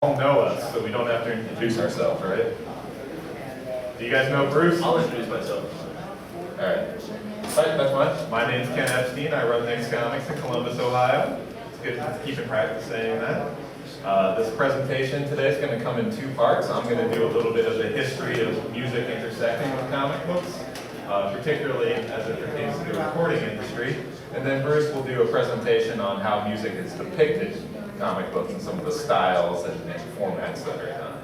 all know us, so we don't have to introduce ourselves, right? Do you guys know Bruce? I'll introduce myself. All right. Hi, that's fine. My name's Ken Epstein. I run Next Comics in Columbus, Ohio. It's good to keep in practice saying that. This presentation today is going to come in two parts. I'm going to do a little bit of the history of music intersecting with comic books, particularly as it pertains to the recording industry. And then Bruce will do a presentation on how music is depicted in comic books and some of the styles and formats that are done.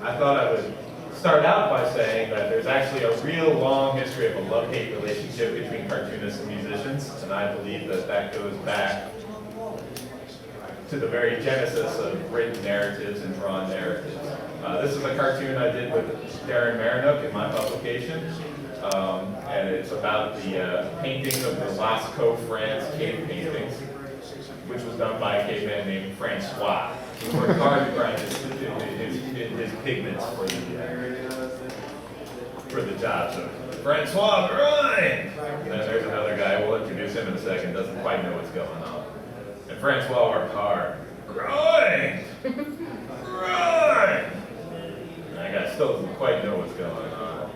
I thought I would start out by saying that there's actually a real long history of a love-hate relationship between cartoonists and musicians, and I believe that that goes back to the very genesis of written narratives and drawn narratives. This is a cartoon I did with Darren Marinook in my publication, and it's about the painting of the Lascaux, France cave paintings, which was done by a caveman named Francois. He worked hard to grind his pigments for the job. So, Francois, grind! And then there's another guy, we'll introduce him in a second, doesn't quite know what's going on. And Francois worked hard. Grind! Grind! And that guy still doesn't quite know what's going on.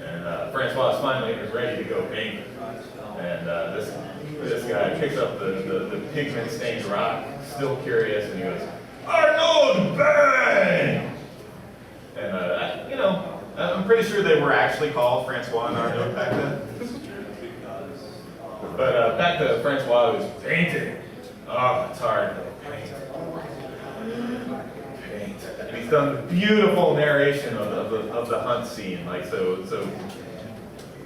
And Francois finally was ready to go paint. And this guy picks up the pigment stained rock, still curious, and he goes, Arnold, bang! And I'm pretty sure they were actually called Francois and Arnold back then. But back to Francois, who's painting. Oh, it's hard to paint. And he's done the beautiful narration of the hunt scene, like so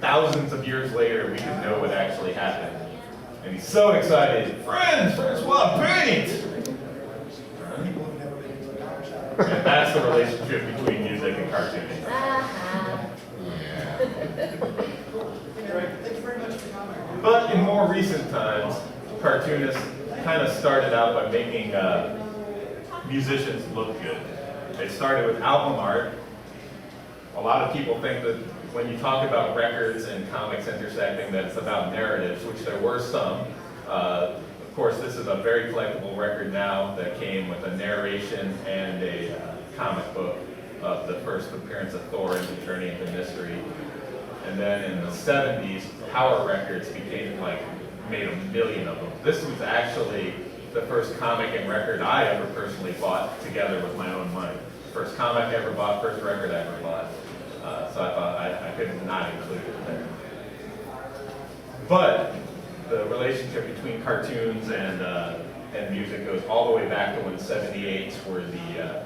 thousands of years later we can know what actually happened. And he's so excited, Francois, paint! And that's the relationship between music and cartooning. But in more recent times, cartoonists kind of started out by making musicians look good. They started with album art. A lot of people think that when you talk about records and comics intersecting, that it's about narratives, which there were some. Of course, this is a very collectible record now that came with a narration and a comic book of the first appearance of Thor in the Journey into Mystery. And then in the 70s, Power Records made 1 million of them. This was actually the first comic and record I ever personally bought together with my own money. First comic I ever bought, first record I ever bought. So I thought I could not include it there. But the relationship between cartoons and music goes all the way back to when 78s were the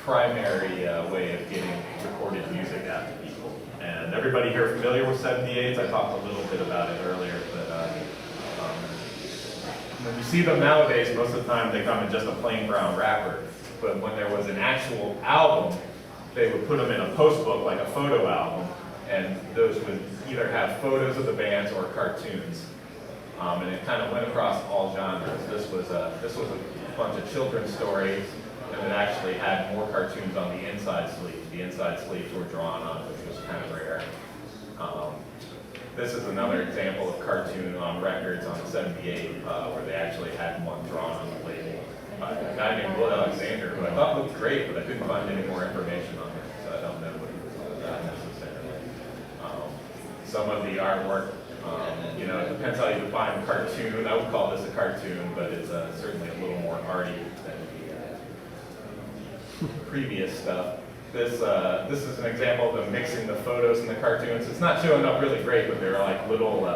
primary way of getting recorded music out to people. And everybody here familiar with 78s? I talked a little bit about it earlier, but when you see them nowadays, most of the time they come in just a plain brown wrapper. But when there was an actual album, they would put them in a post book, like a photo album, and those would either have photos of the bands or cartoons. And it kind of went across all genres. This was a bunch of children's stories, and it actually had more cartoons on the inside sleeve. The inside sleeves were drawn on, which was kind of rare. This is another example of cartoon on records on the 78, where they actually had one drawn on the label by a guy named Will Alexander, who I thought looked great, but I couldn't find any more information on him, so I don't know what he was all about necessarily. Some of the artwork, it depends how you define cartoon. I would call this a cartoon, but it's certainly a little more arty than the previous stuff. This is an example of them mixing the photos and the cartoons. It's not showing up really great, but there are like little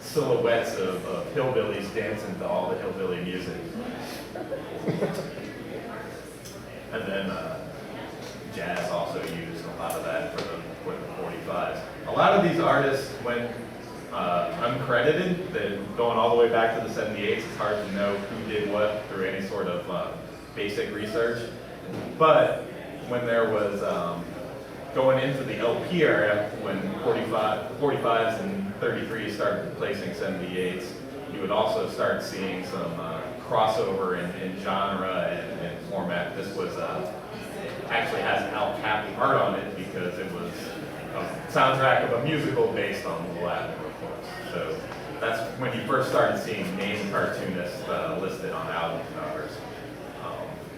silhouettes of hillbillies dancing to all the hillbilly music. And then jazz also used a lot of that for the 45s. A lot of these artists went uncredited. They're going all the way back to the 78s. It's hard to know who did what through any sort of basic research. But when there was going into the LP era, when 45s and 33s started replacing 78s, you would also start seeing some crossover in genre and format. This was actually has Al Cappy art on it because it was a soundtrack of a musical based on Aladdin, of course. So that's when you first started seeing named cartoonists listed on album covers.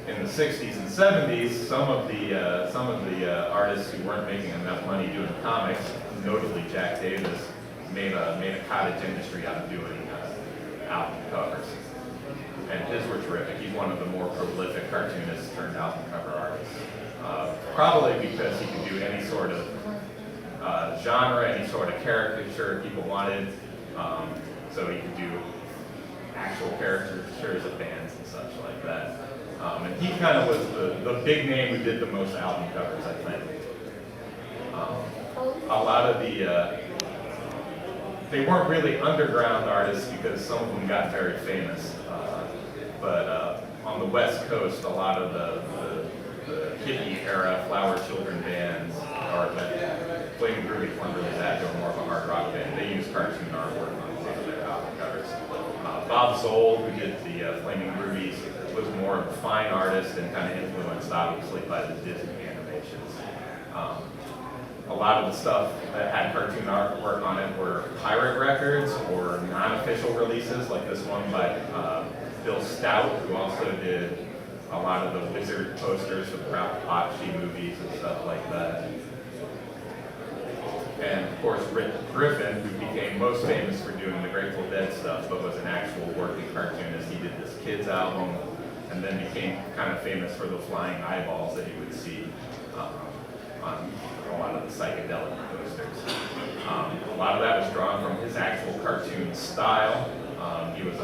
in the 60s and 70s, some of the artists who weren't making enough money doing comics, notably Jack Davis, made a cottage industry out of doing album covers. And his were terrific. He's one of the more prolific cartoonists turned album cover artists. Probably because he could do any sort of genre, any sort of caricature people wanted. So he could do actual caricatures of bands and such like that. And he kind of was the big name who did the most album covers, I think. A lot of they weren't really underground artists because some of them got very famous. But on the West Coast, a lot of the hippie era Flower Children bands, or Flaming Groovy weren't really that, they were more of a hard rock band. They used cartoon artwork on some of their album covers. Bob Zoll, who did the Flaming Groovies, was more of a fine artist and kind of influenced, obviously, by the Disney animations. A lot of the stuff that had cartoon artwork on it were pirate records or non-official releases, like this one by Bill Stout, who also did a lot of the Wizard posters for the Ralph Bakshi movies and stuff like that. And of course, Rick Griffin, who became most famous for doing the Grateful Dead stuff, but was an actual working cartoonist. He did this Kids album, and then became kind of famous for the flying eyeballs that you would see on a lot of the psychedelic posters. A lot of that was drawn from his actual cartoon style. He was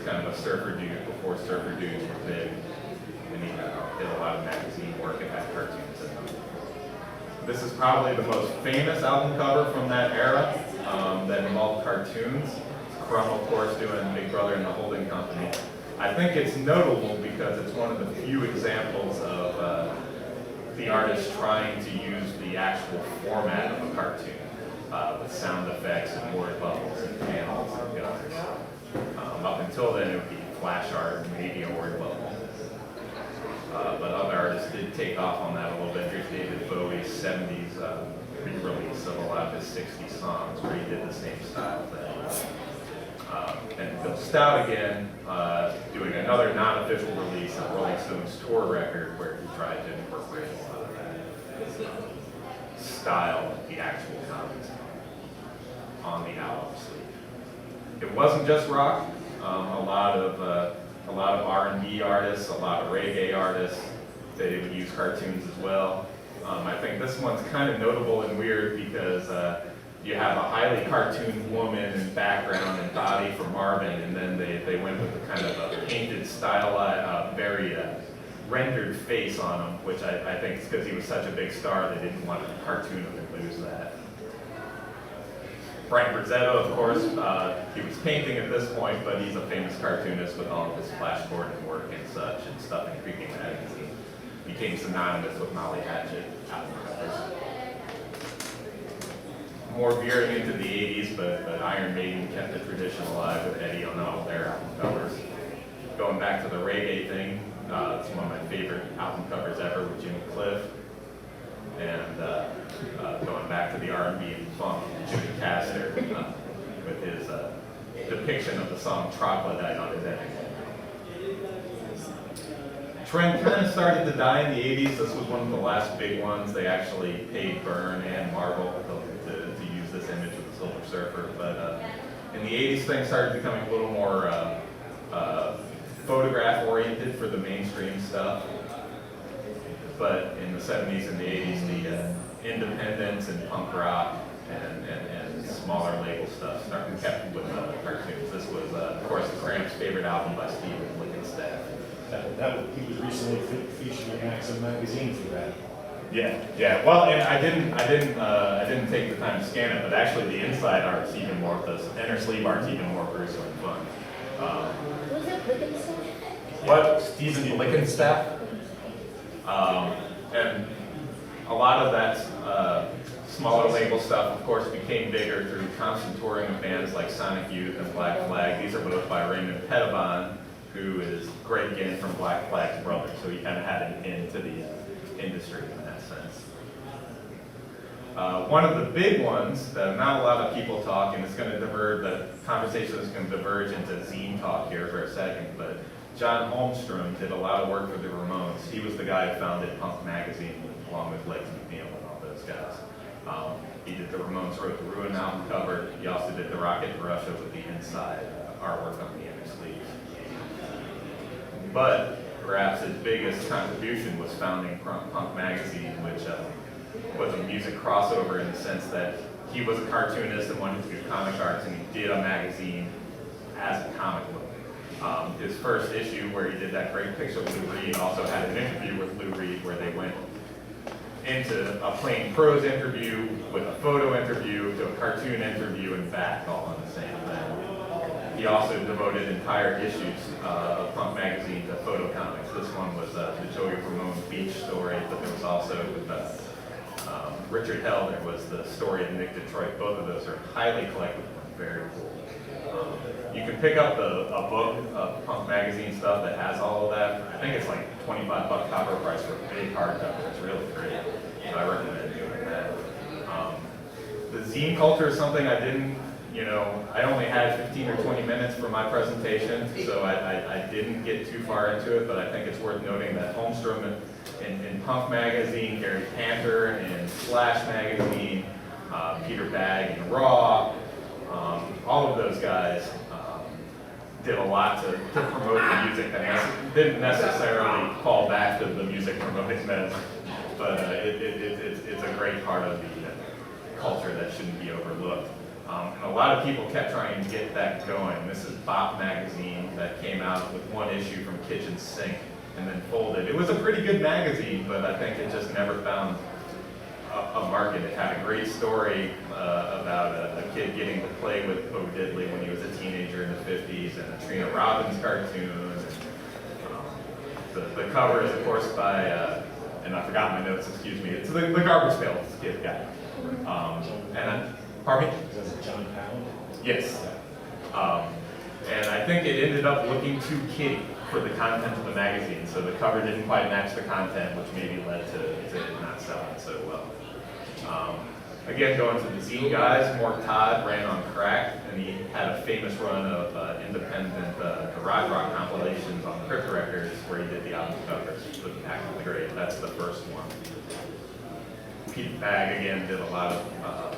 kind of a surfer dude before surfer dudes were big, and he did a lot of magazine work and had cartoons in them. This is probably the most famous album cover from that era that involved cartoons. Crumb, of course, doing Big Brother and the Holding Company. I think it's notable because it's one of the few examples of the artist trying to use the actual format of a cartoon with sound effects and word bubbles and panels and gutters. Up until then, it would be flash art, maybe a word bubble. But other artists did take off on that a little bit. Here's David Bowie's 70s re-release of a lot of his 60s songs where he did the same style thing. And Bill Stout again, doing another non-official release of Rolling Stones tour record where he tried to incorporate a lot of that style of the actual comics on the album sleeve. It wasn't just rock. A lot of R&B artists, a lot of reggae artists, they would use cartoons as well. I think this one's kind of notable and weird because you have a highly cartoon woman in background and body for Marvin, and then they went with a kind of a painted style, very rendered face on him, which I think is because he was such a big star they didn't want a cartoon of him lose that. Frank Brazzetto, of course, he was painting at this point, but he's a famous cartoonist with all of his Flash Gordon work and such, and stuff in Creepy Magazine. Became synonymous with Molly Hatchet album covers. More veering into the 80s, but Iron Maiden kept the tradition alive with Eddie on all their album covers. Going back to the reggae thing, it's one of my favorite album covers ever with Jimmy Cliff. And going back to the R&B and funk, Jimmy Castor with his depiction of the song Troglodyte on his ending. Trend kind of started to die in the 80s. This was one of the last big ones. They actually paid Byrne and Marvel to use this image of the Silver Surfer. But in the 80s, things started becoming a little more photograph-oriented for the mainstream stuff. But in the 70s and the 80s, the independents and punk rock and smaller label stuff kept with cartoons. This was, of course, the Cramps' favorite album by Stephen Blickenstaff. He was recently featured in Maxim magazine for that. Yeah. Well, and I didn't take the time to scan it, but actually the inside art's even more, the inner sleeve art's even more gruesome and fun. Was it Blickenstaff? What? Stephen Blickenstaff? And a lot of that smaller label stuff, of course, became bigger through constant touring of bands like Sonic Youth and Black Flag. These are both by Raymond Pettibon, who is Greg Ginn from Black Flag's brother, so he kind of had an into the industry in that sense. One of the big ones that not a lot of people talk, and it's going to diverge, the conversation is going to diverge into zine talk here for a second, but John Holmstrom did a lot of work for the Ramones. He was the guy who founded Punk Magazine along with Legs McNeil and all those guys. He did the Ramones Road to Ruin album cover. He also did the Rocket to Russia with the inside artwork on the inner sleeves. But perhaps his biggest contribution was founding Punk Magazine, which was a music crossover in the sense that he was a cartoonist and wanted to do comic arts, and he did a magazine as a comic book. His first issue, where he did that great picture of Lou Reed, also had an interview with Lou Reed where they went into a plain prose interview with a photo interview to a cartoon interview and back all in the same thing. He also devoted entire issues of Punk Magazine to photo comics. This one was the Joey Ramone beach story, but there was also with Richard Hell, there was the story of Nick Detroit. Both of those are highly collectible and very cool. You can pick up a book of Punk Magazine stuff that has all of that. I think it's like $25 cover price for a big hardcover. It's really great. So I recommend doing that. The zine culture is something I didn't, I only had 15 or 20 minutes for my presentation, so I didn't get too far into it, but I think it's worth noting that Holmstrom in Punk Magazine, Gary Panther in Slash Magazine, Peter Bagg in Raw, all of those guys did a lot to promote the music that didn't necessarily fall back to the music promoting meds, but it's a great part of the culture that shouldn't be overlooked. And a lot of people kept trying to get that going. This is Bop Magazine that came out with one issue from Kitchen Sink and then folded. It was a pretty good magazine, but I think it just never found a market. It had a great story about a kid getting to play with Bo Diddley when he was a teenager in the 50s, and a Trina Robbins cartoon. The cover is, of course, by, and I forgot my notes, excuse me, it's the Garbage Pail Kid guy. Pardon me? Is that John Pound? Yes. And I think it ended up looking too kiddie for the content of the magazine, so the cover didn't quite match the content, which maybe led to it not selling so well. Again, going to the zine guys, Mort Todd ran on Crack, and he had a famous run of independent garage rock compilations on Crypt Records, where he did the album covers with Act of the Grave. That's the first one. Pete Bagg, again, did a lot of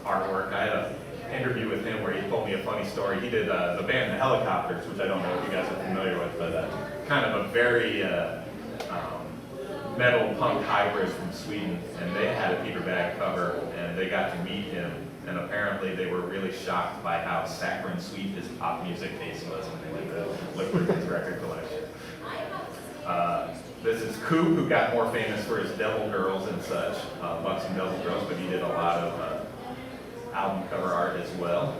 artwork. I had an interview with him where he told me a funny story. He did the band The Helicopters, which I don't know if you guys are familiar with, but kind of a very metal punk hybrid from Sweden, and they had a Peter Bagg cover, and they got to meet him, and apparently they were really shocked by how saccharine sweet his pop music taste was when they went to look through his record collection. This is Coop, who got more famous for his Devil Girls and such, Bucks and Devil Girls, but he did a lot of album cover art as well.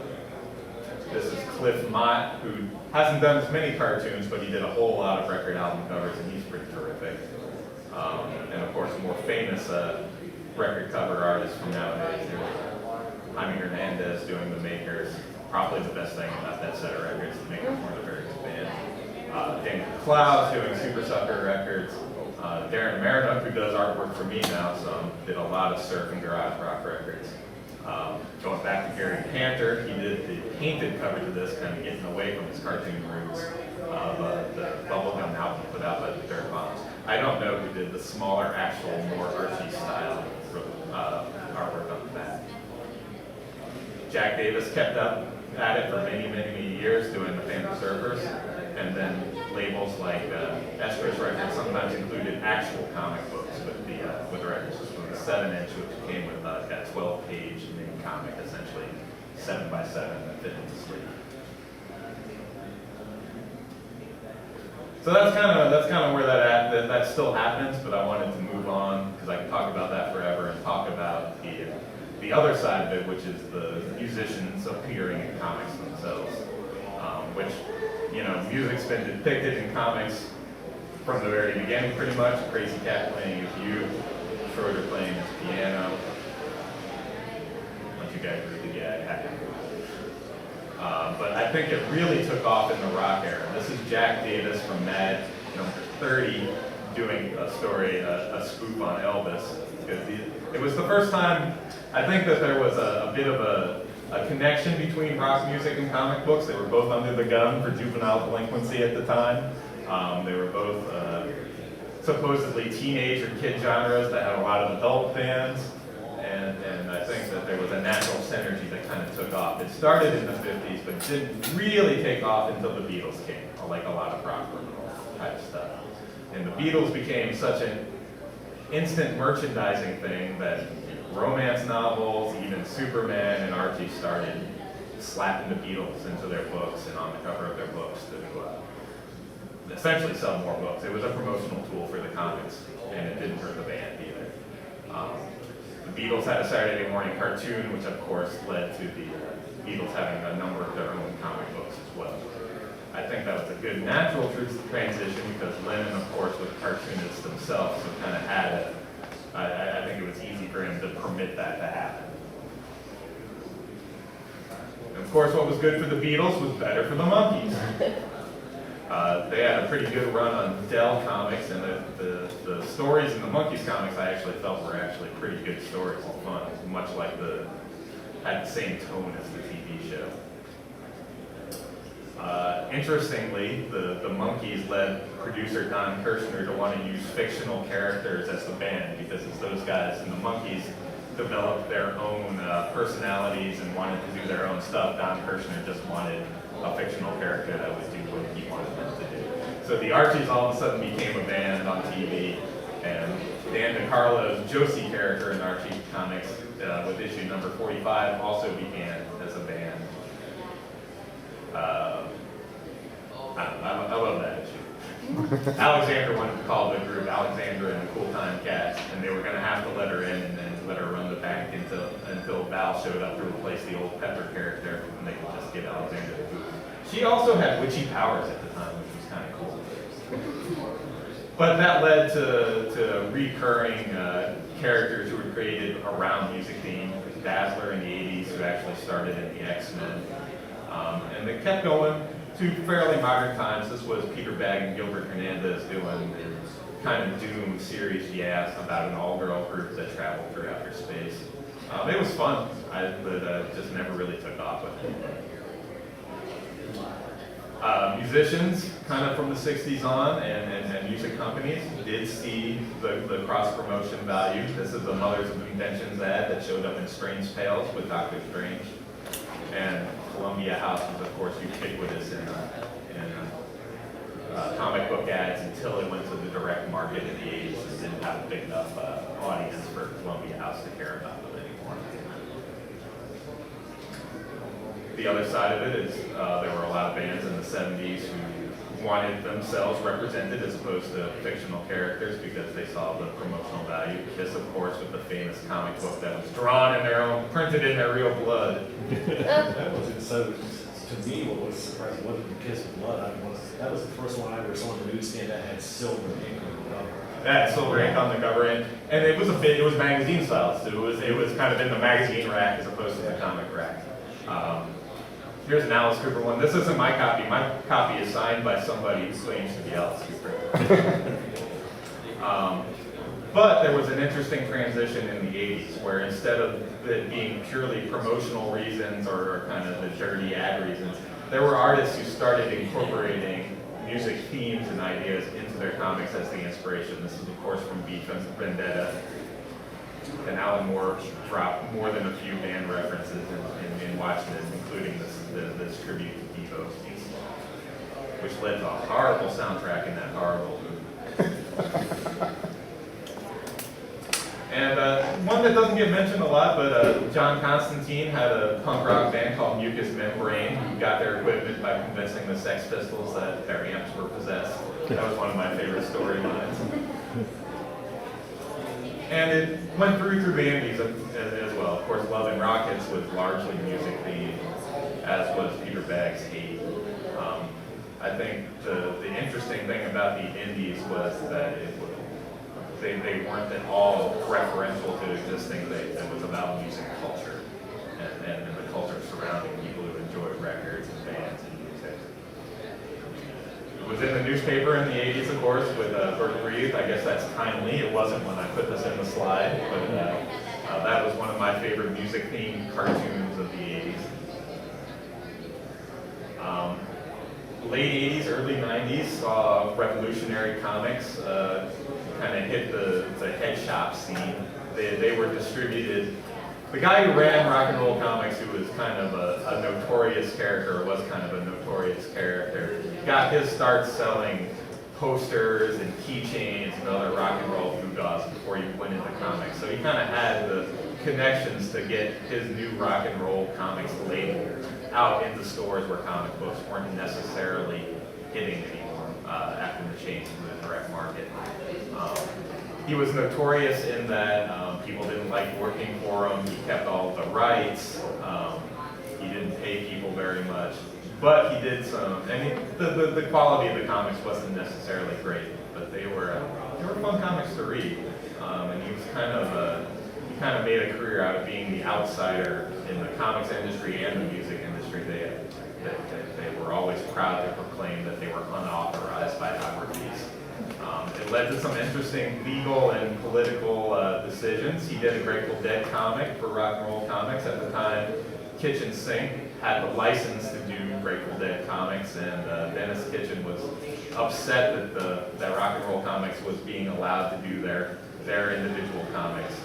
This is Cliff Mott, who hasn't done as many cartoons, but he did a whole lot of record album covers, and he's pretty terrific. And of course, more famous record cover artists from nowadays. There's Jaime Hernandez doing The Makers. Probably the best thing about that set of records. The Makers weren't a very good band. Daniel Cloud doing Super Sucker Records. Darren Marinook, who does artwork for me now, did a lot of surf and garage rock records. Going back to Gary Panther, he did the painted cover to this, kind of getting away from his cartoon roots of the Bubblegum album put out by the Dirt Bombs. I don't know who did the smaller, actual, more Archie style artwork on the back. Jack Davis kept up at it for many, many, many years doing the Phantom Surfers, and then labels like Estrus Records sometimes included actual comic books with the records. This was a 7-inch, which came with that 12-page mini comic, essentially 7x7 that fit in the sleeve. So that's kind of where that still happens, but I wanted to move on because I could talk about that forever and talk about the other side of it, which is the musicians appearing in comics themselves, which, music's been depicted in comics from the very beginning pretty much. Crazy Cat playing his uke, Schroeder playing his piano. Once you guys read the gag, but I think it really took off in the rock era. This is Jack Davis from Mad number 30 doing a story, a spoof on Elvis. Because it was the first time, I think that there was a bit of a a connection between rock music and comic books. They were both under the gun for juvenile delinquency at the time. They were both supposedly teenage or kid genres that had a lot of adult fans. And I think that there was a natural synergy that kind of took off. It started in the 50s, but didn't really take off until the Beatles came, like a lot of rock type stuff. And the Beatles became such an instant merchandising thing that romance novels, even Superman and Archie started slapping the Beatles into their books and on the cover of their books to essentially sell more books. It was a promotional tool for the comics, and it didn't hurt the band either. The Beatles had a Saturday morning cartoon, which of course led to the Beatles having a number of their own comic books as well. I think that was a good natural transition because Lennon, of course, was cartoonists themselves, so kind of had I think it was easy for him to permit that to happen. And of course, what was good for the Beatles was better for the Monkees. They had a pretty good run on Dell Comics, and the stories in the Monkees comics I actually felt were actually pretty good stories and fun, much like had the same tone as the TV show. Interestingly, the Monkees led producer Don Kirshner to want to use fictional characters as the band, because as those guys in the Monkees developed their own personalities and wanted to do their own stuff, Don Kirshner just wanted a fictional character that would do what he wanted them to do. So the Archies all of a sudden became a band on TV, and Dan DiCarlo's Josie character in Archie comics with issue number 45 also began as a band. I love that issue. Alexandra wanted to call the group Alexandra and the Cool Time Cats, and they were going to have to let her in and then let her run the bank until Val showed up to replace the old Pepper character, and they could just give Alexandra the boot. She also had witchy powers at the time, which was kind of cool. But that led to recurring characters who were created around music theme. Dazzler in the 80s, who actually started in the X-Men. And they kept going to fairly modern times. This was Peter Bagg and Gilbert Hernandez doing kind of doom series about an all-girl group that traveled through outer space. It was fun, but just never really took off with it. Musicians, kind of from the 60s on, and music companies did see the cross-promotion value. This is the Mothers of Inventions ad that showed up in Strange Tales with Dr. Strange. And Columbia House was, of course, ubiquitous in comic book ads until it went to the direct market in the 80s and didn't have a big enough audience for Columbia House to care about them anymore. The other side of it is there were a lot of bands in the 70s who wanted themselves represented as opposed to fictional characters because they saw the promotional value. Kiss, of course, with the famous comic book that was drawn in their own, printed in their real blood. That wasn't so. To me, what was surprising wasn't the Kiss of Blood. That was the first one I ever saw on the newsstand that had silver ink on the cover. That silver ink on the cover, and it was it was magazine style, so it was kind of in the magazine rack as opposed to the comic rack. Here's an Alice Cooper one. This isn't my copy. My copy is signed by somebody who claims to be Alice Cooper. But there was an interesting transition in the 80s where instead of it being purely promotional reasons or kind of the dirty ad reasons, there were artists who started incorporating music themes and ideas into their comics as the inspiration. This is, of course, from V for Vendetta. And Alan Moore dropped more than a few band references in Watchmen, including this tribute to Devo, which led to a horrible soundtrack in that horrible movie. And one that doesn't get mentioned a lot, but John Constantine had a punk rock band called Mucous Membrane, who got their equipment by convincing the Sex Pistols that their amps were possessed. That was one of my favorite storylines. And it went through the 80s as well. Of course, Love and Rockets was largely music themed, as was Peter Bagg's Hate. I think the interesting thing about the indies was that they weren't at all referential to existing things. It was about music culture and the culture surrounding people who enjoyed records and bands and music. It was in the newspaper in the 80s, of course, with Bert Breathe. I guess that's timely. It wasn't when I put this in the slide, but That was one of my favorite music-themed cartoons of the 80s. Late 80s, early 90s saw Revolutionary Comics kind of hit the head shop scene. They were distributed. The guy who ran Rock and Roll Comics, who was kind of a notorious character, was kind of a notorious character, got his start selling posters and keychains and other rock and roll gewgaws before he went into comics. So he kind of had the connections to get his new Rock and Roll Comics label out into stores where comic books weren't necessarily hitting anymore after the change to the direct market. He was notorious in that people didn't like working for him. He kept all the rights. He didn't pay people very much. But he did some, and the quality of the comics wasn't necessarily great, but they were fun comics to read. And he was he kind of made a career out of being the outsider in the comics industry and the music industry. They were always proud to proclaim that they were unauthorized biographies. It led to some interesting legal and political decisions. He did a Grateful Dead comic for Rock and Roll Comics at the time. Kitchen Sink had the license to do Grateful Dead comics, and Dennis Kitchen was upset that Rock and Roll Comics was being allowed to do their individual comics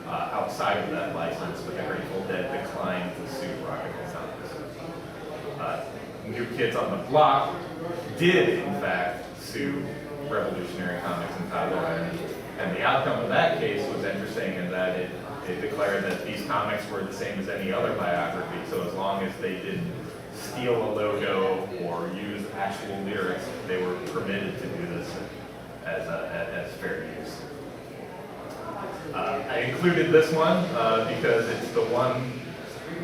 outside of that license, but the Grateful Dead declined to sue Rock and Roll Comics. New Kids on the Block did, in fact, sue Revolutionary Comics and Tyler, and the outcome of that case was interesting in that it declared that these comics were the same as any other biography, so as long as they didn't steal a logo or use actual lyrics, they were permitted to do this as fair use. I included this one because it's the one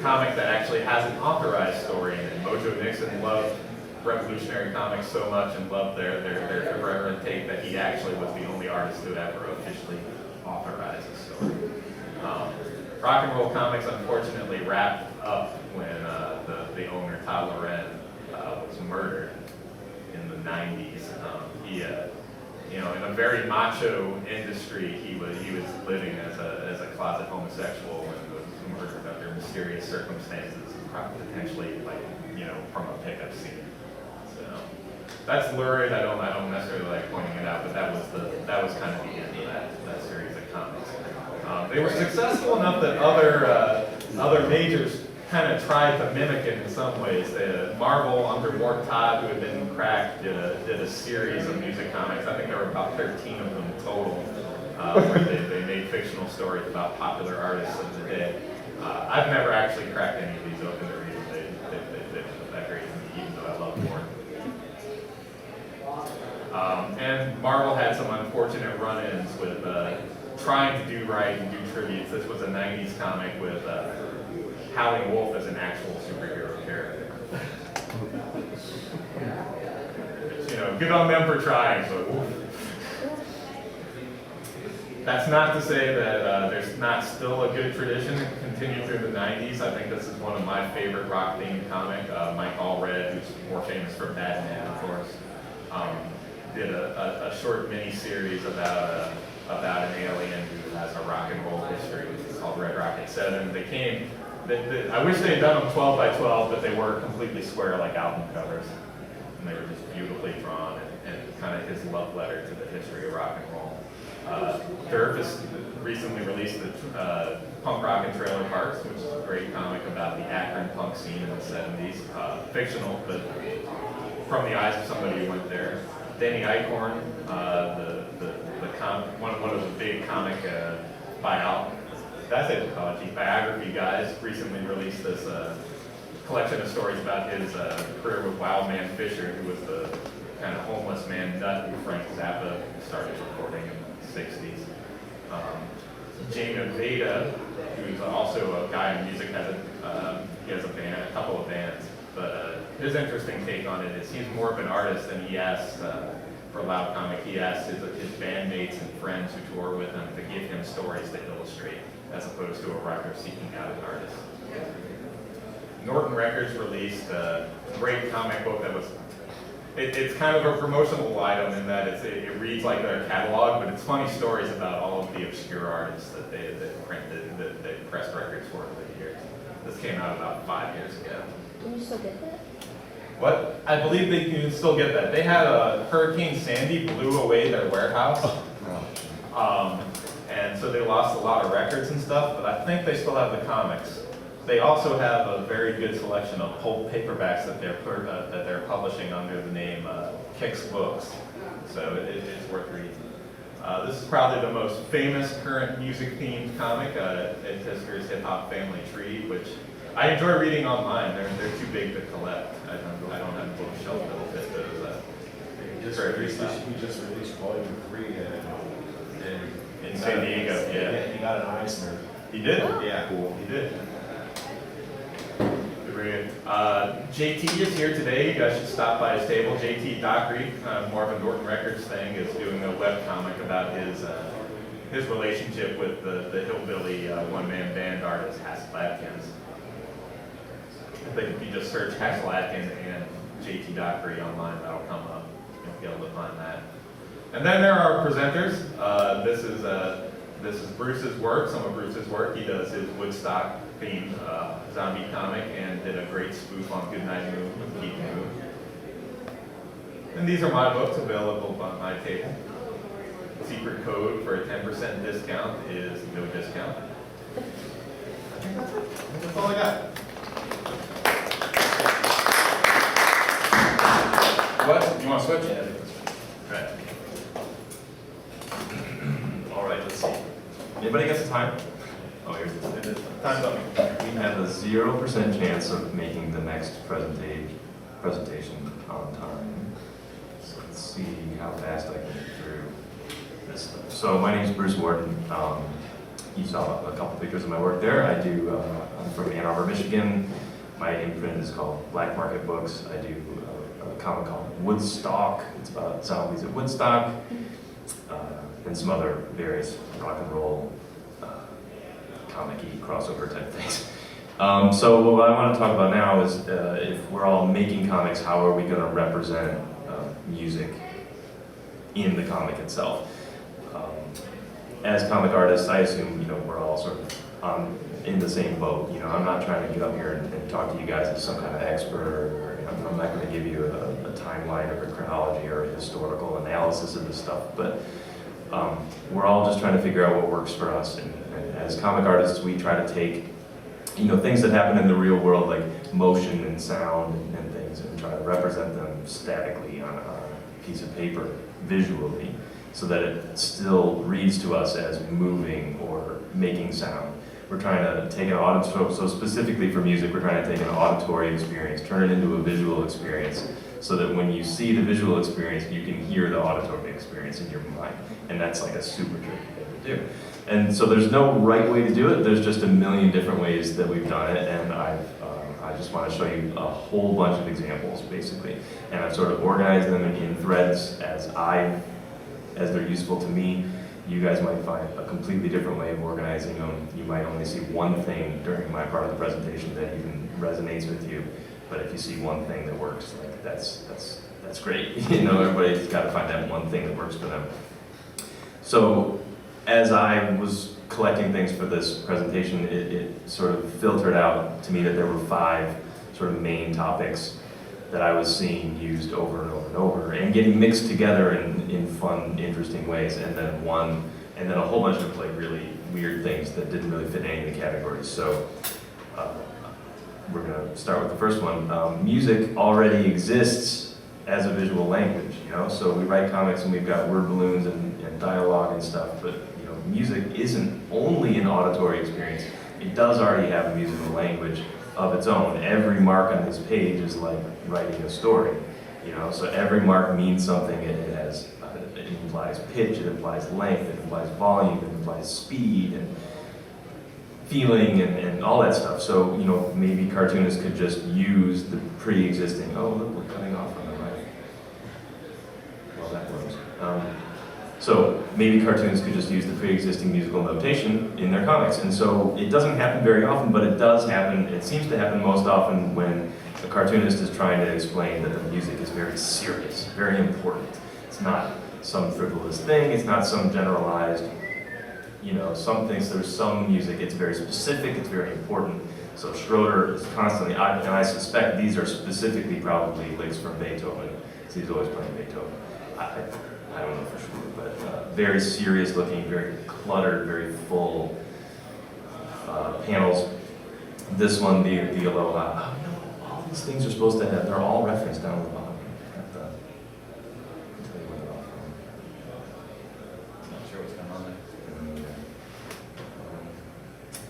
comic that actually has an authorized story in it. Mojo Nixon loved Revolutionary Comics so much and loved their irreverent take that he actually was the only artist who ever officially authorized the story. Rock and Roll Comics unfortunately wrapped up when the owner, Todd Loren, was murdered in the 90s. In a very macho industry, he was living as a closet homosexual and was murdered under mysterious circumstances, potentially from a pickup scene. So that's lurid. I don't necessarily like pointing it out, but that was kind of the end of that series of comics. They were successful enough that other majors kind of tried to mimic it in some ways. Marvel, under Mort Todd, who had been cracked, did a series of music comics. I think there were about 13 of them total, where they made fictional stories about popular artists of the day. I've never actually cracked any of these open to read them. They weren't that great to me, even though I love Mort. And Marvel had some unfortunate run-ins with trying to do right and do tributes. This was a 90s comic with Howling Wolf as an actual superhero character. Good on them for trying, but woof. That's not to say that there's not still a good tradition that continued through the 90s. I think this is one of my favorite rock-themed comics. Mike Allred, who's more famous for Batman, of course, did a short mini-series about an alien who has a rock and roll history. It's called Red Rocket 7. I wish they had done them 12 by 12, but they were completely square like album covers. And they were just beautifully drawn and kind of his love letter to the history of rock and roll. Derp has recently released the Punk Rock and Trailer Parks, which is a great comic about the Akron punk scene in the 70s. Fictional, but from the eyes of somebody who went there. Danny Eichhorn, one of the big comic biography guys, recently released this collection of stories about his career with Wildman Fisher, who was the kind of homeless man nut who Frank Zappa started recording in the 60s. Jane Aveda, who's also a guy in music, he has a couple of bands, but his interesting take on it is he's more of an artist, and he asks, for Loud Comic, he asks his bandmates and friends who tour with him to give him stories to illustrate, as opposed to a writer seeking out an artist. Norton Records released a great comic book that was It's kind of a promotional item in that it reads like their catalog, but it's funny stories about all of the obscure artists that they pressed records for over the years. This came out about 5 years ago. Can you still get that? What? I believe they can still get that. They had a Hurricane Sandy blew away their warehouse. And so they lost a lot of records and stuff, but I think they still have the comics. They also have a very good selection of pulp paperbacks that they're publishing under the name Kix Books. So it's worth reading. This is probably the most famous current music-themed comic. It has Hip Hop Family Tree, which I enjoy reading online. They're too big to collect. I don't have a bookshelf that'll fit those. He just released volume 3 In San Diego, yeah. He got an Eisner. He did? Yeah. Cool. He did. Great. JT is here today. You guys should stop by his table. JT Dockery, more of a Norton Records thing, is doing a webcomic about his relationship with the hillbilly one-man band artist Hassel Atkins. I think if you just search Hassel Atkins and JT Dockery online, that'll come up. You'll be able to find that. And then there are presenters. This is Bruce's work, some of Bruce's work. He does his Woodstock themed zombie comic and did a great spoof on Goodnight Moon with Keith Moon. And these are my books available on my table. Secret code for a 10% discount is no discount. I think that's it. That's all I got. What? You want to switch? Yeah. Right. All right, let's see. Anybody got some time? Oh, here's the it is. Time's up. We have a 0% chance of making the next presentation on time. So let's see how fast I can get through this stuff. So my name is Bruce Warden. You saw a couple pictures of my work there. I'm from Ann Arbor, Michigan. My imprint is called Black Market Books. I do a comic called Woodstock. It's about zombies at Woodstock. And some other various rock and roll comic-y crossover type things. So what I want to talk about now is if we're all making comics, how are we going to represent music in the comic itself? As comic artists, I assume we're all sort of in the same boat. I'm not trying to get up here and talk to you guys as some kind of expert, or I'm not going to give you a timeline or a chronology or a historical analysis of this stuff, but we're all just trying to figure out what works for us. And as comic artists, we try to take, things that happen in the real world, like motion and sound and things, and try to represent them statically on a piece of paper, visually, so that it still reads to us as moving or making sound. We're trying to take an auditory, so specifically for music, we're trying to take an auditory experience, turn it into a visual experience, so that when you see the visual experience, you can hear the auditory experience in your mind. And that's like a super tricky thing to do. And so there's no right way to do it. There's just a million different ways that we've done it, and I just want to show you a whole bunch of examples, basically. And I've sort of organized them in threads as they're useful to me. You guys might find a completely different way of organizing them. You might only see one thing during my part of the presentation that even resonates with you. But if you see one thing that works, like that's great. Everybody's got to find that one thing that works for them. So as I was collecting things for this presentation, it sort of filtered out to me that there were 5 sort of main topics that I was seeing used over and over and over, and getting mixed together in fun, interesting ways, and then a whole bunch of like really weird things that didn't really fit any of the categories. So we're gonna start with the first one. Music already exists as a visual language, so we write comics and we've got word balloons and dialogue and stuff, but music isn't only an auditory experience. It does already have a musical language of its own. Every mark on this page is like writing a story, so every mark means something. It implies pitch, it implies length, it implies volume, it implies speed and feeling and all that stuff. So, maybe cartoonists could just use the pre-existing, oh, look, we're cutting off on the right. Well, that works. So maybe cartoonists could just use the pre-existing musical notation in their comics. And so it doesn't happen very often, but it does happen. It seems to happen most often when The cartoonist is trying to explain that the music is very serious, very important. It's not some frivolous thing, it's not some generalized, some things, there's some music, it's very specific, it's very important. So Schroeder is constantly, and I suspect these are specifically probably licks from Beethoven, because he's always playing Beethoven. I don't know for sure, but very serious looking, very cluttered, very full panels. This one, the Aloha, all these things are supposed to have, they're all referenced down at the bottom. I'll tell you where they're all from. Not sure what's going on there.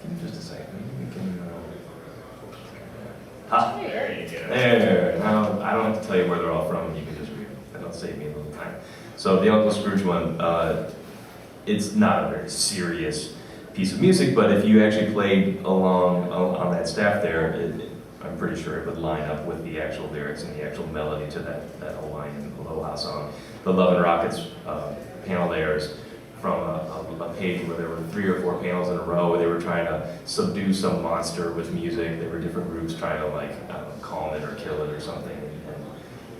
Give me just a second, maybe we can, There you go. There, now, I don't have to tell you where they're all from, you can just read them, that'll save me a little time. So the Uncle Scrooge one, it's not a very serious piece of music, but if you actually played along on that staff there, I'm pretty sure it would line up with the actual lyrics and the actual melody to that Hawaiian Aloha song. The Love and Rockets panel there is from a page where there were 3 or 4 panels in a row where they were trying to subdue some monster with music. There were different groups trying to calm it or kill it or something. And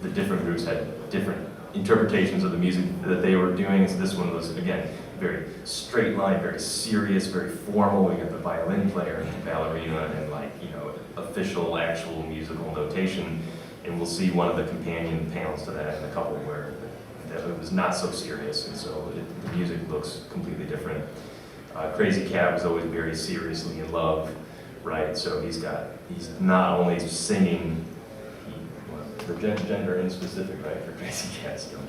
the different groups had different interpretations of the music that they were doing. So this one was, again, very straight line, very serious, very formal. We got the violin player and the ballerina and official, actual musical notation. And we'll see one of the companion panels to that in a couple where it was not so serious, and so the music looks completely different. Crazy Cat was always very seriously in love, right? So he's not only singing, the gender in specific, right, for Crazy Cat still.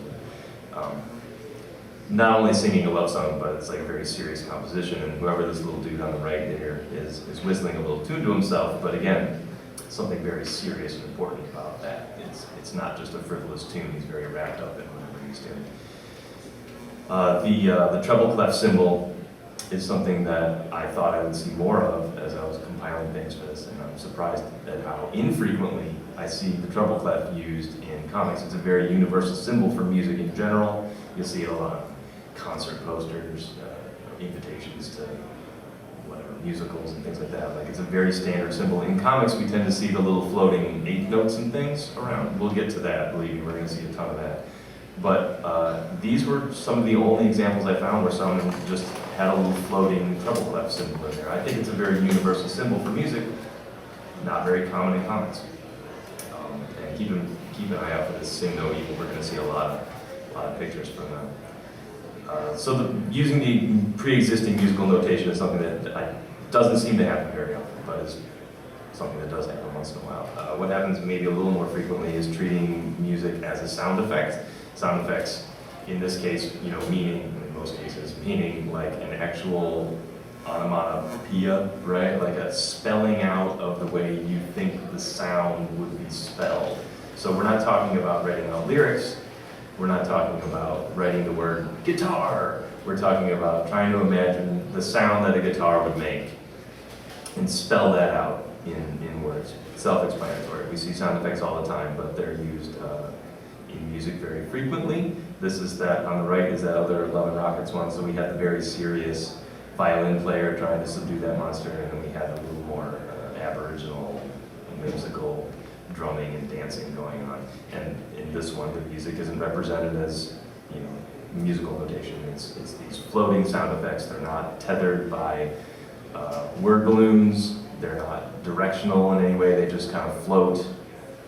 Not only singing a love song, but it's like a very serious composition, and whoever this little dude on the right here is whistling a little tune to himself, but again, something very serious and important about that. It's not just a frivolous tune, he's very wrapped up in whatever he's doing. The treble clef symbol is something that I thought I would see more of as I was compiling things for this, and I'm surprised at how infrequently I see the treble clef used in comics. It's a very universal symbol for music in general. You'll see it a lot of concert posters, invitations to whatever, musicals and things like that. Like, it's a very standard symbol. In comics, we tend to see the little floating 8 notes and things around. We'll get to that, believe me, we're going to see a ton of that. But these were some of the only examples I found where someone just had a little floating treble clef symbol in there. I think it's a very universal symbol for music, not very common in comics. And keep an eye out for this Sing No Evil. We're going to see a lot of pictures from that. So using the pre-existing musical notation is something that doesn't seem to happen very often, but is something that does happen once in a while. What happens maybe a little more frequently is treating music as a sound effect. Sound effects, in this case, meaning, in most cases, meaning like an actual onomatopoeia, right? Like a spelling out of the way you think the sound would be spelled. So we're not talking about writing out lyrics. We're not talking about writing the word guitar. We're talking about trying to imagine the sound that a guitar would make and spell that out in words. Self-explanatory. We see sound effects all the time, but they're used in music very frequently. This is that, on the right is that other Love and Rockets one, so we had the very serious violin player trying to subdue that monster, and then we had a little more aboriginal, whimsical drumming and dancing going on. And in this one, the music isn't represented as, musical notation. It's these floating sound effects. They're not tethered by word balloons. They're not directional in any way. They just kind of float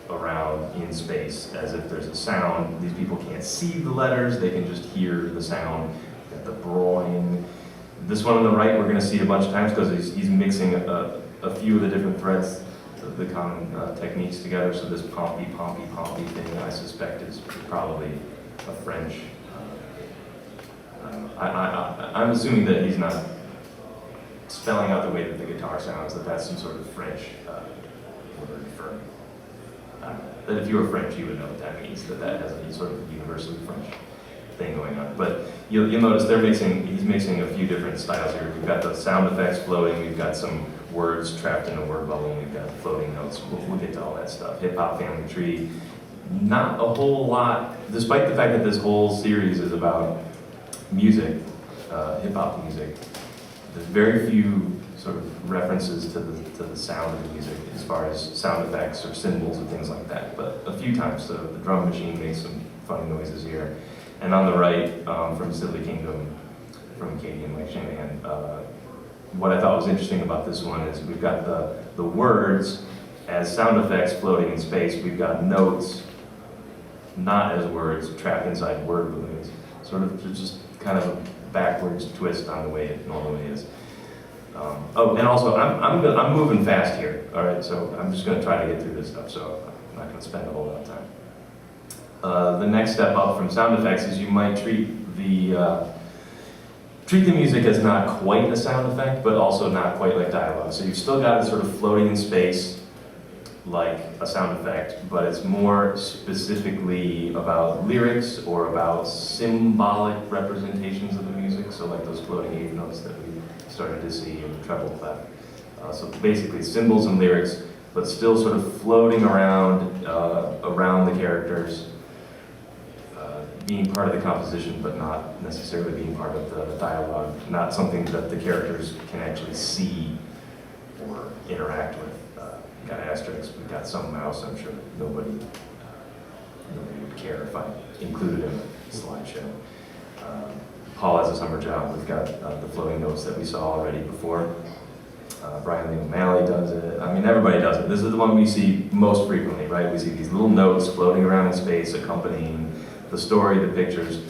around in space as if there's a sound. These people can't see the letters. They can just hear the sound. Got the broin. This one on the right, we're going to see a bunch of times because he's mixing a few of the different threads, the common techniques together. So this pompy thing, I suspect, is probably a French. I'm assuming that he's not spelling out the way that the guitar sounds, that's some sort of French word for, that if you were French, you would know what that means, that has a sort of universally French thing going on. But you'll notice he's mixing a few different styles here. We've got the sound effects floating, we've got some words trapped in a word bubble, and we've got floating notes. We'll get to all that stuff. Hip Hop Family Tree, not a whole lot, despite the fact that this whole series is about music, hip hop music. There's very few sort of references to the sound of the music as far as sound effects or cymbals and things like that. But a few times, so the drum machine makes some funny noises here. And on the right, from Silly Kingdom, from Katie and Mike Shanahan, what I thought was interesting about this one is we've got the words as sound effects floating in space. We've got notes, not as words, trapped inside word balloons. Sort of just kind of a backwards twist on the way it normally is. Oh, and also, I'm moving fast here, all right? So I'm just gonna try to get through this stuff, so I'm not gonna spend a whole lot of time. The next step up from sound effects is you might treat the music as not quite a sound effect, but also not quite like dialogue. So you've still got it sort of floating in space like a sound effect, but it's more specifically about lyrics or about symbolic representations of the music. So like those floating eighth notes that we started to see in the treble clef. So basically symbols and lyrics, but still sort of floating around around the characters, being part of the composition, but not necessarily being part of the dialogue, not something that the characters can actually see or interact with. Got asterisks, we've got some mouse, I'm sure nobody would care if I included in the slideshow. Paul has a summer job, we've got the floating notes that we saw already before. Brian Lee O'Malley does it. I mean, everybody does it. This is the one we see most frequently, right? We see these little notes floating around in space accompanying the story, the pictures,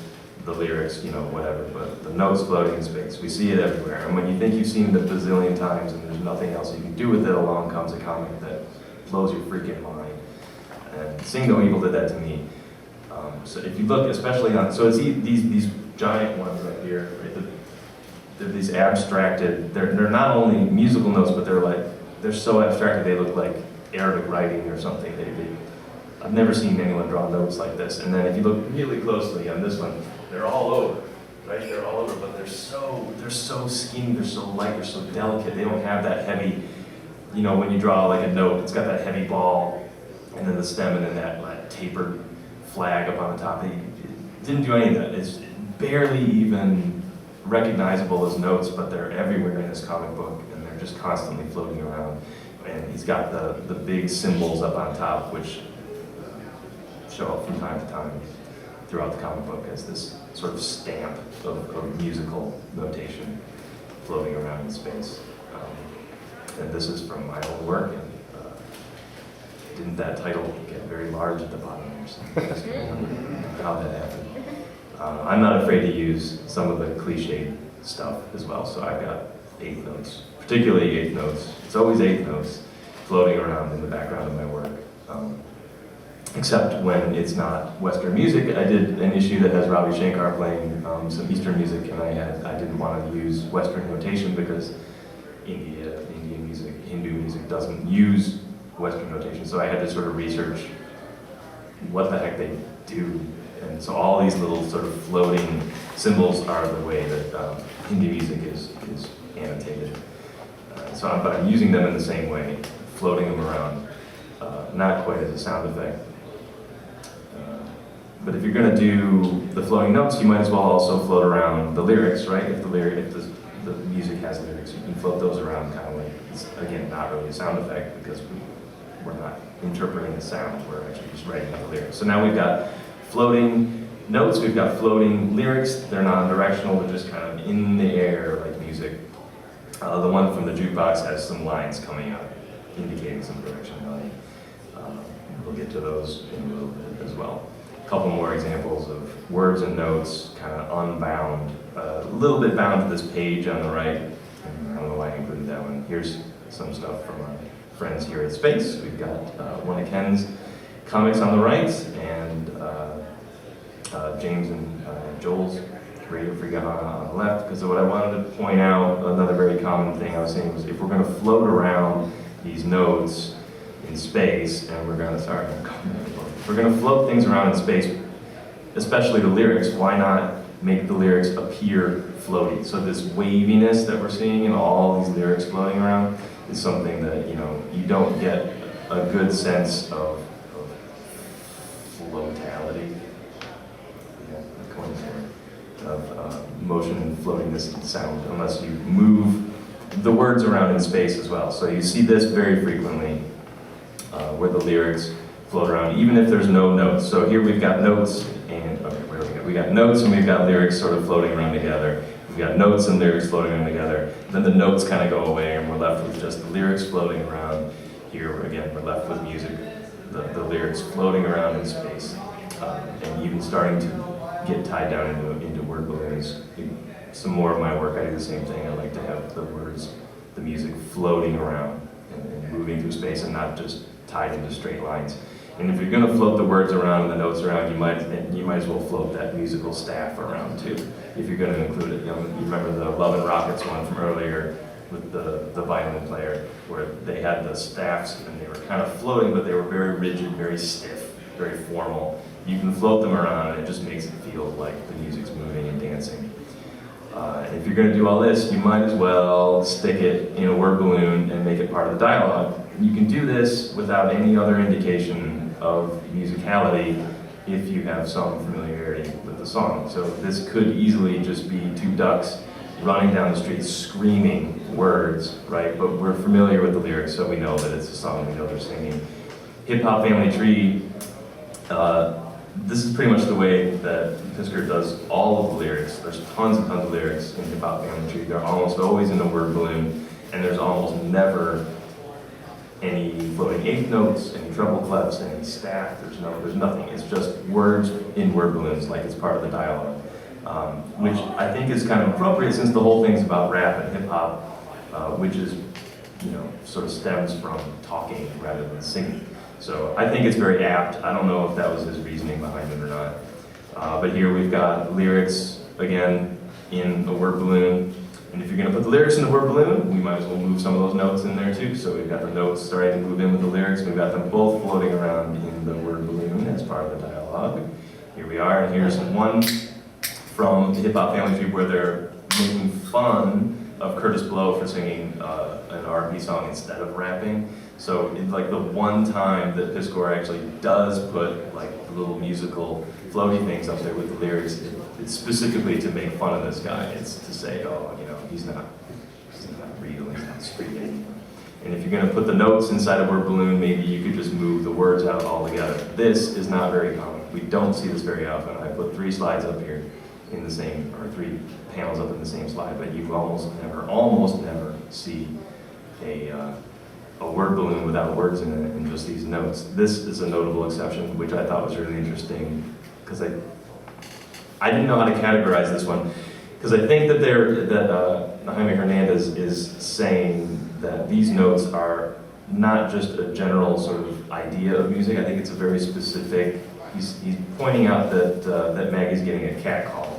the lyrics, you know, whatever, but the notes floating in space. We see it everywhere. And when you think you've seen it a bazillion times and there's nothing else you can do with it, along comes a comic that blows your freaking mind. And Sing No Evil did that to me. So if you look, especially on, so it's these giant ones right here, right? They're these abstracted, they're not only musical notes, but they're so abstracted they look like Arabic writing or something. I've never seen anyone draw notes like this. And then if you look really closely on this one, they're all over, right? They're all over, but they're so skinny, they're so light, they're so delicate. They don't have that heavy, you know, when you draw like a note, it's got that heavy ball, and then the stem, and then that tapered flag up on the top. It didn't do any of that. It's barely even recognizable as notes, but they're everywhere in this comic book, and they're just constantly floating around. And he's got the big symbols up on top, which show up from time to time throughout the comic book as this sort of stamp of musical notation floating around in space. And this is from my own work, and didn't that title get very large at the bottom or something? How that happened. I'm not afraid to use some of the cliched stuff as well, so I've got eighth notes, particularly eighth notes. It's always eighth notes floating around in the background of my work. Except when it's not Western music. I did an issue that has Ravi Shankar playing some Eastern music, and I didn't want to use Western notation because Indian music, Hindu music doesn't use Western notation, so I had to sort of research what the heck they do. And so all these little sort of floating symbols are the way that Hindi music is annotated. But I'm using them in the same way, floating them around, not quite as a sound effect. But if you're going to do the floating notes, you might as well also float around the lyrics, right? If the music has lyrics, you can float those around kind of like, it's, again, not really a sound effect because we're not interpreting the sound, we're actually just writing the lyrics. So now we've got floating notes, we've got floating lyrics. They're non-directional, they're just kind of in the air like music. The one from the jukebox has some lines coming out, indicating some directionality. We'll get to those in a little bit as well. A couple more examples of words and notes, kind of unbound, a little bit bound to this page on the right. And I don't know why I included that one. Here's some stuff from our friends here at Space. We've got one of Ken's comics on the right, and James and Joel's Radio Free Gone on the left. Because what I wanted to point out, another very common thing I was saying was if we're going to float around these notes in space, and we're going to float things around in space, especially the lyrics, why not make the lyrics appear floaty? So this waviness that we're seeing in all these lyrics floating around is something that, you don't get a good sense of floatality, of motion and floatiness and sound unless you move the words around in space as well. So you see this very frequently, where the lyrics float around, even if there's no notes. So here we've got notes, and okay, where do we go? We got notes and we've got lyrics sort of floating around together. We've got notes and lyrics floating around together. Then the notes kind of go away, and we're left with just the lyrics floating around. Here again, we're left with music, the lyrics floating around in space, and even starting to get tied down into word balloons. Some more of my work, I do the same thing. I like to have the words, the music floating around and moving through space, and not just tied into straight lines. And if you're going to float the words around and the notes around, you might as well float that musical staff around too, if you're going to include it. You remember the Love and Rockets one from earlier with the violin player, where they had the staffs and they were kind of floating, but they were very rigid, very stiff, very formal. You can float them around and it just makes it feel like the music's moving and dancing. If you're going to do all this, you might as well stick it in a word balloon and make it part of the dialogue. You can do this without any other indication of musicality if you have some familiarity with the song. So this could easily just be two ducks running down the street screaming words, right? But we're familiar with the lyrics, so we know that it's a song, we know they're singing. Hip Hop Family Tree, this is pretty much the way that Pisker does all of the lyrics. There's tons and tons of lyrics in Hip Hop Family Tree. They're almost always in a word balloon, and there's almost never any floating eighth notes, any treble clefs, any staff. There's nothing. It's just words in word balloons, like it's part of the dialogue, which I think is kind of appropriate since the whole thing's about rap and hip hop, which is, sort of stems from talking rather than singing. So I think it's very apt. I don't know if that was his reasoning behind it or not. But here we've got lyrics, again, in a word balloon. And if you're going to put the lyrics in the word balloon, we might as well move some of those notes in there too. So we've got the notes starting to move in with the lyrics. We've got them both floating around in the word balloon as part of the dialogue. Here we are, and here's one from the Hip Hop Family Tree where they're making fun of Curtis Blow for singing an R&B song instead of rapping. So it's like the one time that Piskor actually does put like the little musical floaty things up there with the lyrics, it's specifically to make fun of this guy. It's to say, he's not real, he's not speaking. And if you're going to put the notes inside a word balloon, maybe you could just move the words out altogether. This is not very common. We don't see this very often. I put 3 slides up here in the same, or 3 panels up in the same slide, but you almost never see a word balloon without words in it and just these notes. This is a notable exception, which I thought was really interesting, because I didn't know how to categorize this one, because I think that Jaime Hernandez is saying that these notes are not just a general sort of idea of music. I think it's a very specific. He's pointing out that Maggie's getting a cat call,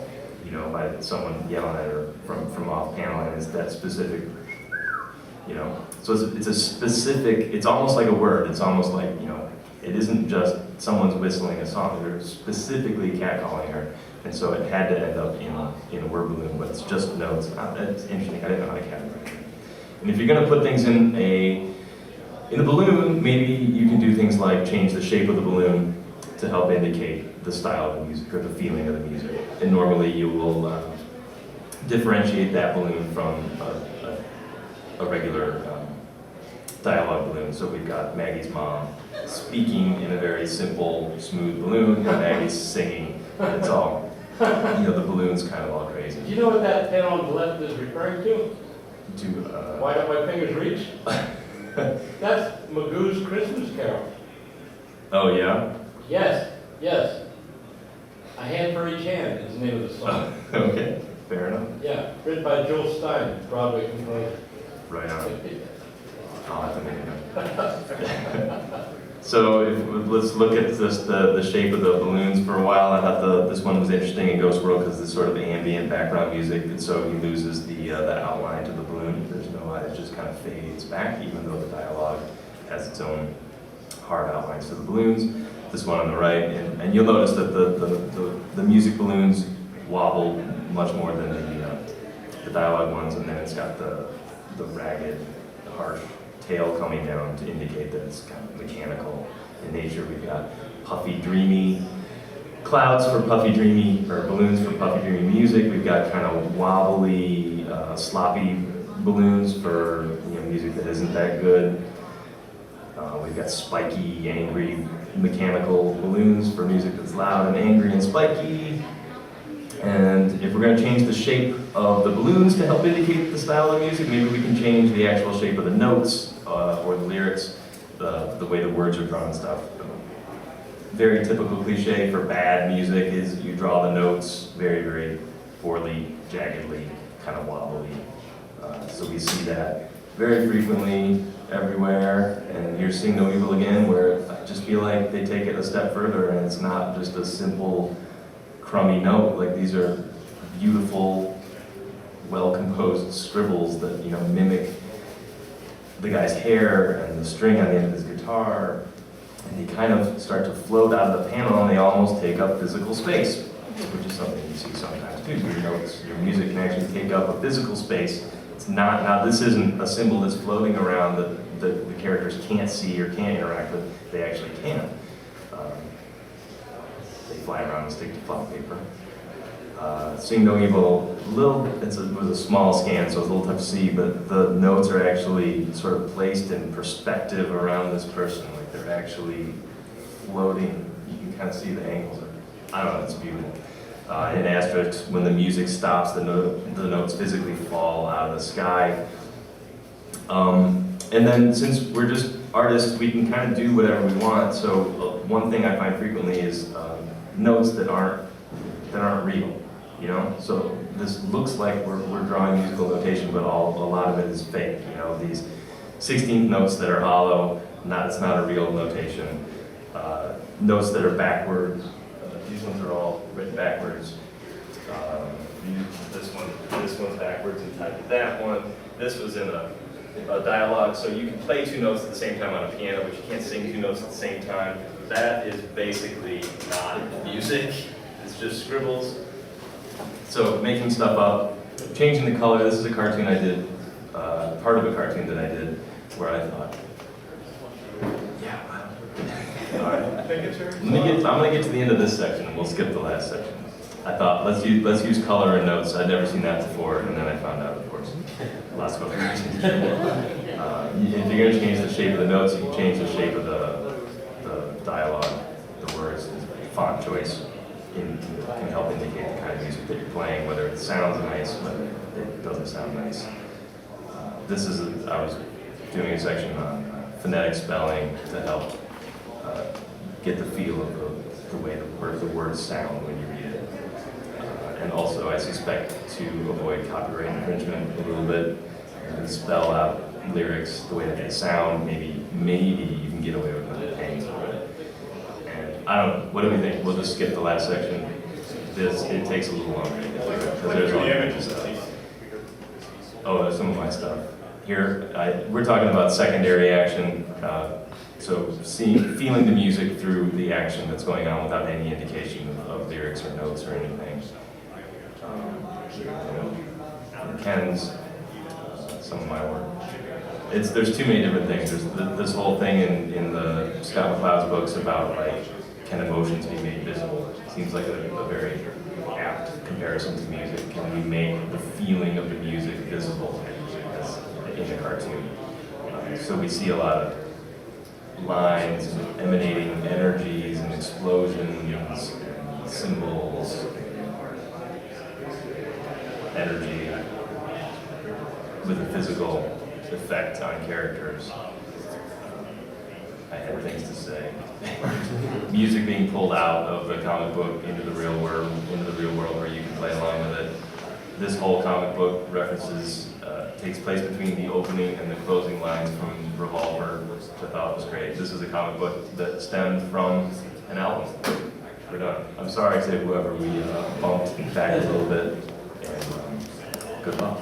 by someone yelling at her from off panel, and it's that specific. So it's a specific, it's almost like a word. It's almost like, it isn't just someone's whistling a song. They're specifically catcalling her. And so it had to end up in a word balloon, but it's just notes. That's interesting. I didn't know how to categorize it. And if you're going to put things in a balloon, maybe you can do things like change the shape of the balloon to help indicate the style of the music or the feeling of the music. And normally you will differentiate that balloon from a regular dialogue balloon. So we've got Maggie's mom speaking in a very simple, smooth balloon, and Maggie's singing, and it's all, the balloon's kind of all crazy. Do you know what that pen on the left is referring to? Why don't my fingers reach? That's Magoo's Christmas Carol. Oh, yeah? Yes. A Hand for Each Hand is the name of the song. Okay, fair enough. Yeah, written by Joel Stein, Broadway composer. Right on. I'll have to make a note. So let's look at just the shape of the balloons for a while. I thought this one was interesting in Ghost World because it's sort of ambient background music, and so he loses the outline to the balloon. There's no eye, it just kind of fades back, even though the dialogue has its own hard outlines to the balloons. This one on the right, and you'll notice that the music balloons wobble much more than the dialogue ones, and then it's got the ragged, harsh tail coming down to indicate that it's kind of mechanical in nature. We've got puffy, dreamy clouds for puffy, dreamy, or balloons for puffy, dreamy music. We've got kind of wobbly, sloppy balloons for music that isn't that good. We've got spiky, angry, mechanical balloons for music that's loud and angry and spiky. And if we're going to change the shape of the balloons to help indicate the style of music, maybe we can change the actual shape of the notes or the lyrics, the way the words are drawn and stuff. Very typical cliche for bad music is you draw the notes very, very poorly, jaggedly, kind of wobbly. So we see that very frequently everywhere. And here's Sing No Evil again, where I just feel like they take it a step further and it's not just a simple crummy note. Like, these are beautiful, well-composed scribbles that, mimic the guy's hair and the string on the end of his guitar. And they kind of start to float out of the panel and they almost take up physical space, which is something you see sometimes too. Your music can actually take up a physical space. It's not, now this isn't a symbol that's floating around that the characters can't see or can't interact with. They actually can. They fly around and stick to fluff paper. Sing No Evil, it was a small scan, so it's a little tough to see, but the notes are actually sort of placed in perspective around this person. Like, they're actually floating. You can kind of see the angles. I don't know, it's beautiful. In Asterisks, when the music stops, the notes physically fall out of the sky. And then, since we're just artists, we can kind of do whatever we want. So one thing I find frequently is notes that aren't real. So this looks like we're drawing musical notation, but a lot of it is fake. These 16th notes that are hollow, it's not a real notation. Notes that are backwards, these ones are all written backwards. This one's backwards and tied to that one. This was in a dialogue, so you can play two notes at the same time on a piano, but you can't sing two notes at the same time. That is basically not music. It's just scribbles. So making stuff up, changing the color. This is a cartoon I did, part of a cartoon that I did, where I thought, yeah, all right. I'm gonna get to the end of this section, and we'll skip the last section. I thought, let's use color and notes. I'd never seen that before, and then I found out, of course, lots of other reasons. If you're gonna change the shape of the notes, you can change the shape of the dialogue, the words, font choice. Can help indicate the kind of music that you're playing, whether it sounds nice, whether it doesn't sound nice. I was doing a section on phonetic spelling to help get the feel of the way the words sound when you read it. And also, I suspect to avoid copyright infringement a little bit, and spell out lyrics the way that they sound. Maybe you can get away with not paying for it. And I don't know, what do we think? We'll just skip the last section. It takes a little longer to get through because there's all kinds of stuff. Oh, there's some of my stuff. Here, we're talking about secondary action. So feeling the music through the action that's going on without any indication of lyrics or notes or anything. Ken's, some of my work. There's too many different things. There's this whole thing in the Scott McCloud's books about, like, can emotions be made visible? Seems like a very apt comparison to music. Can we make the feeling of the music visible in the cartoon? So we see a lot of lines emanating energies and explosions and symbols, energy with a physical effect on characters. I had things to say. Music being pulled out of the comic book into the real world where you can play along with it. This whole comic book takes place between the opening and the closing lines from Revolver, which I thought was great. This is a comic book that stemmed from an album. We're done. I'm sorry to whoever we bumped back a little bit, and good luck.